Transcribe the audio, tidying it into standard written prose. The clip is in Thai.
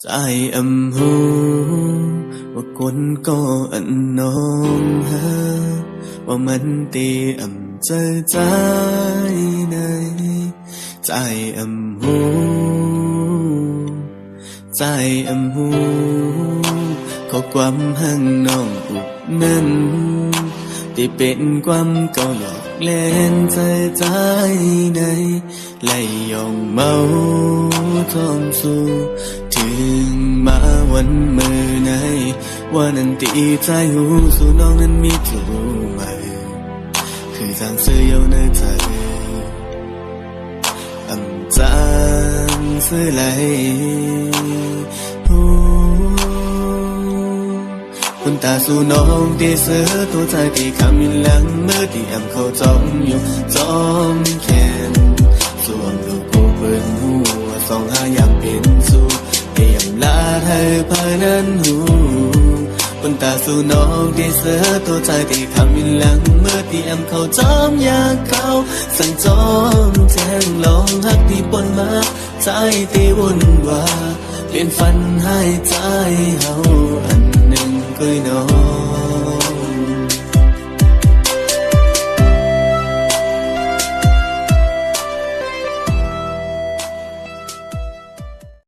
ใจหูว่าคนก็อันน้องหาว่ามันตีเจอใจในใจหูใจหูข้อความหังน้องอุกนั้นที่เป็นความเก่าหลอกเล่นใจในไหลยองเมาท้องสู่ถึงมาวันมือในว่านั้นตีใจหูสู่น้องนั้นมีถูไหมคือทางเสื้อเยาในใจจางซื้อไหลคุณตาสู่น้องที่เสือตัวใจที่คำยินหลังเมื่อที่เขาจ้องอยู่จ้องแขนส่วนลูกกูเปิดหัวสองหาอยากเป็นสู่เตรียมลาเธอภายนั้นหูคุณตาสู่น้องที่เสือตัวใจที่คำยินหลังเมื่อที่เขาจ้องอยากเข้าสั่งจ้องแจ้งลองหักที่ปนมาใจที่วุ่นวายเปลี่ยนฝันให้ใจเฮาอันหนึ่งเคยนอน